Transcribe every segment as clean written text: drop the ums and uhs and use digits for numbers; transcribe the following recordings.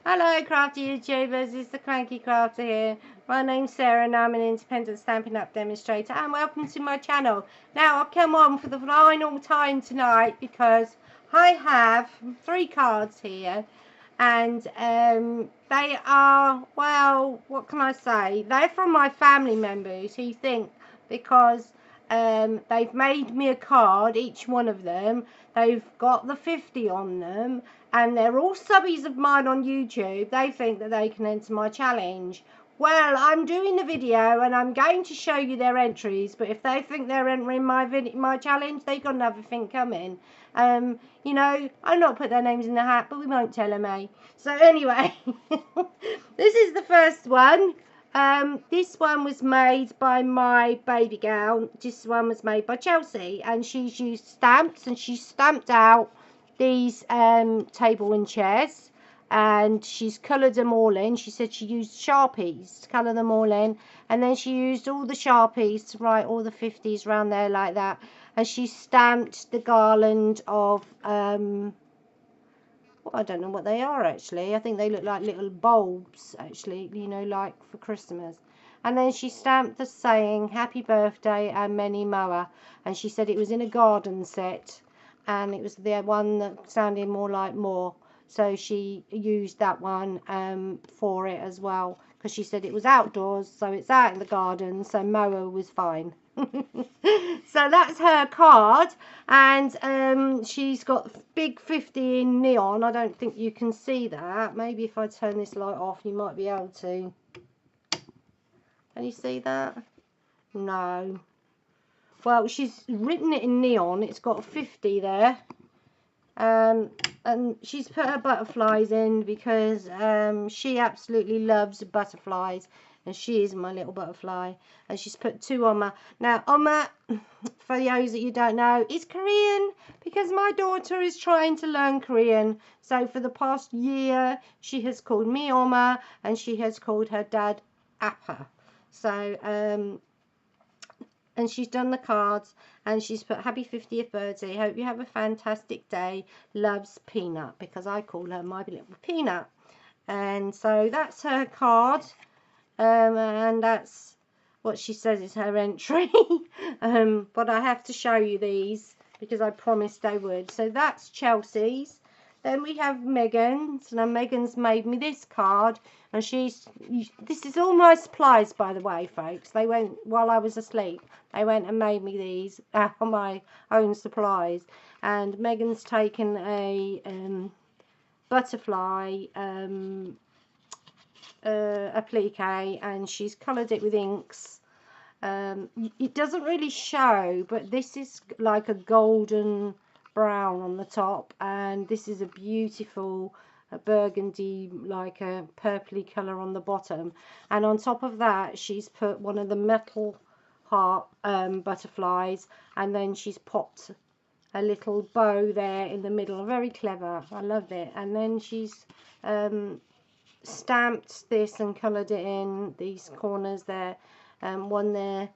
Hello crafty YouTubers, it's the Cranky Crafter here. My name's Sarah and I'm an independent Stampin' Up demonstrator, and welcome to my channel. Now I've come on for the final time tonight because I have 3 cards here, and they are, well, what can I say, they're from my family members who think because they've made me a card, each one of them, they've got the 50 on them, and they're all subbies of mine on YouTube. They think that they can enter my challenge. Well, I'm doing the video and I'm going to show you their entries, but if they think they're entering my challenge, they've got another thing coming. You know, I'll not put their names in the hat, but we won't tell them, eh? So anyway, this is the first one. This one was made by my baby girl. This one was made by Chelsea, and she's used stamps, and she stamped out these table and chairs, and she's coloured them all in. She said she used Sharpies to colour them all in, and then she used all the Sharpies to write all the 50s around there like that, and she stamped the garland of well, I don't know what they are actually. I think they look like little bulbs actually, you know, like for Christmas. And then she stamped the saying happy birthday and many more, and she said it was in a garden set, and it was the one that sounded more like more, so she used that one for it as well, because she said it was outdoors, so it's out in the garden, so mower was fine. So that's her card, and she's got big 50 in neon. I don't think you can see that. Maybe if I turn this light off you might be able to. Can you see that? No. Well, she's written it in neon. It's got 50 there. And she's put her butterflies in because she absolutely loves butterflies, and she is my little butterfly. And she's put 2 on her. Now, Oma, for those that you don't know, is Korean, because my daughter is trying to learn Korean. So for the past year, she has called me Oma, and she has called her dad Appa. So, and she's done the cards, and she's put happy 50th birthday, hope you have a fantastic day, loves Peanut, because I call her my little Peanut. And so that's her card, and that's what she says is her entry. But I have to show you these because I promised I would. So that's Chelsea's. Then we have Megan's. Now Megan's made me this card, and this is all my supplies, by the way, folks. They went while I was asleep. They went and made me these on my own supplies. And Megan's taken a butterfly applique, and she's coloured it with inks. It doesn't really show, but this is like a golden brown on the top, and this is a beautiful burgundy, like a purpley colour on the bottom, and on top of that she's put one of the metal heart butterflies, and then she's popped a little bow there in the middle. Very clever, I love it. And then she's stamped this and coloured it in these corners there, one there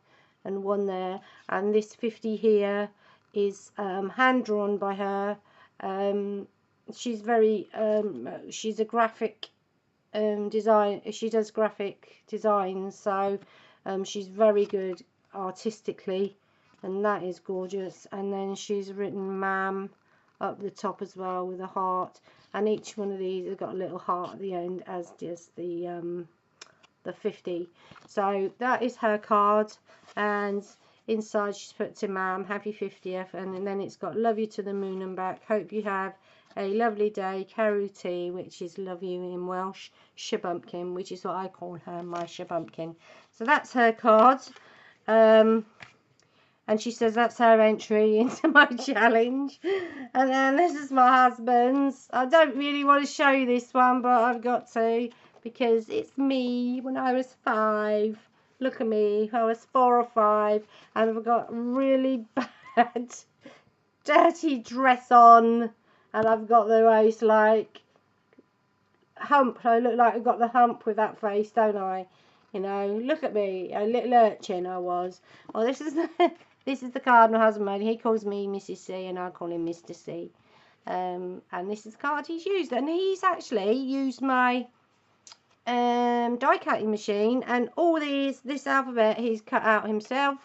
and one there, and this 50 here is hand drawn by her. She's very she's a graphic design, she does graphic designs, so she's very good artistically, and that is gorgeous. And then she's written ma'am up the top as well with a heart, and each one of these has got a little heart at the end, as does the 50. So that is her card, and inside she's put to ma'am, happy 50th, and then it's got love you to the moon and back, hope you have a lovely day, Caruti, which is love you in Welsh, Shabumpkin, which is what I call her, my Shabumpkin. So that's her card, and she says that's her entry into my challenge. And then this is my husband's. I don't really want to show you this one, but I've got to, because it's me when I was 5. Look at me, I was 4 or 5, and I've got really bad dirty dress on, and I've got the most like hump. I look like I've got the hump with that face, don't I? You know, look at me, a little urchin I was. Well, this is the card my husband made. He calls me Mrs. C, and I call him Mr. C. And this is the card he's used, and he's actually used my die cutting machine, and all this alphabet he's cut out himself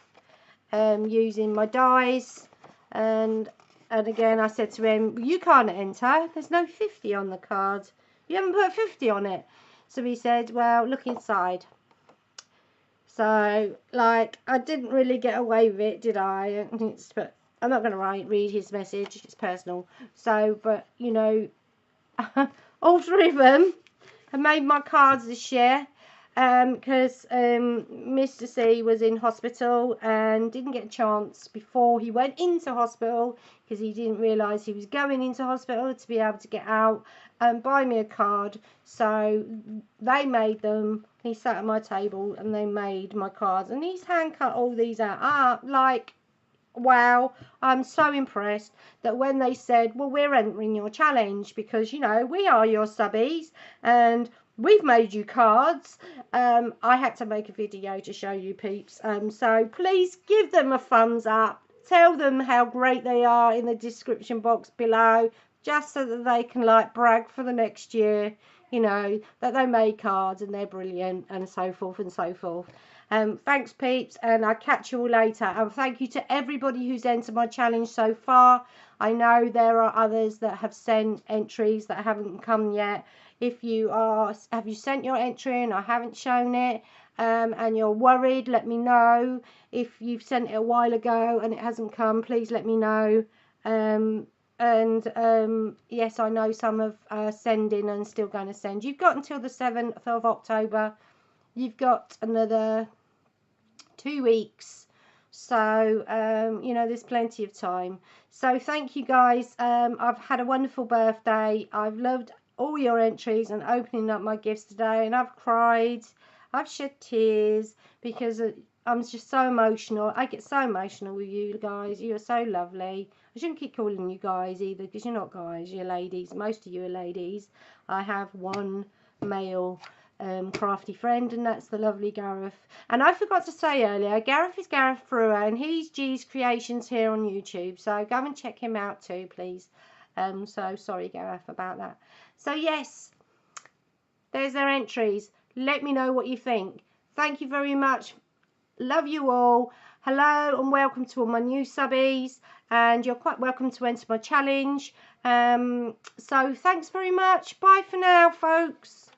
using my dies. And again, I said to him, you can't enter, there's no 50 on the card, you haven't put 50 on it. So he said, well, look inside. So, like, I didn't really get away with it, did I? But I'm not going to read his message, it's personal. So, but, you know, all three of them have made my cards this year, because Mr. C was in hospital and didn't get a chance before he went into hospital, because he didn't realise he was going into hospital, to be able to get out and buy me a card. So they made them. He sat at my table and they made my cards, and he's hand cut all these out. Like, wow, I'm so impressed that when they said, well, we're entering your challenge because, you know, we are your subbies and we've made you cards, I had to make a video to show you peeps. So please give them a thumbs up, tell them how great they are in the description box below, just so that they can, like, brag for the next year, you know, that they made cards and they're brilliant, and so forth and so forth. Thanks peeps, and I'll catch you all later. And thank you to everybody who's entered my challenge so far. I know there are others that have sent entries that haven't come yet. If you are, have you sent your entry and I haven't shown it, and you're worried, let me know. If you've sent it a while ago and it hasn't come, please let me know. Yes, I know some have sending and still going to send. You've got until the 7th of October. You've got another 2 weeks, so you know, there's plenty of time. So thank you guys. I've had a wonderful birthday. I've loved all your entries and opening up my gifts today, and I've cried, I've shed tears, because I'm just so emotional. I get so emotional with you guys. You are so lovely. I shouldn't keep calling you guys either, because you're not guys, you're ladies. Most of you are ladies. I have one male crafty friend, and that's the lovely Gareth. And I forgot to say earlier, Gareth is Gareth Brewer, and he's G's Creations here on YouTube, so go and check him out too, please. So sorry, Gareth, about that. So yes, there's their entries. Let me know what you think. Thank you very much. Love you all. Hello and welcome to all my new subbies, and you're quite welcome to enter my challenge. So thanks very much. Bye for now, folks.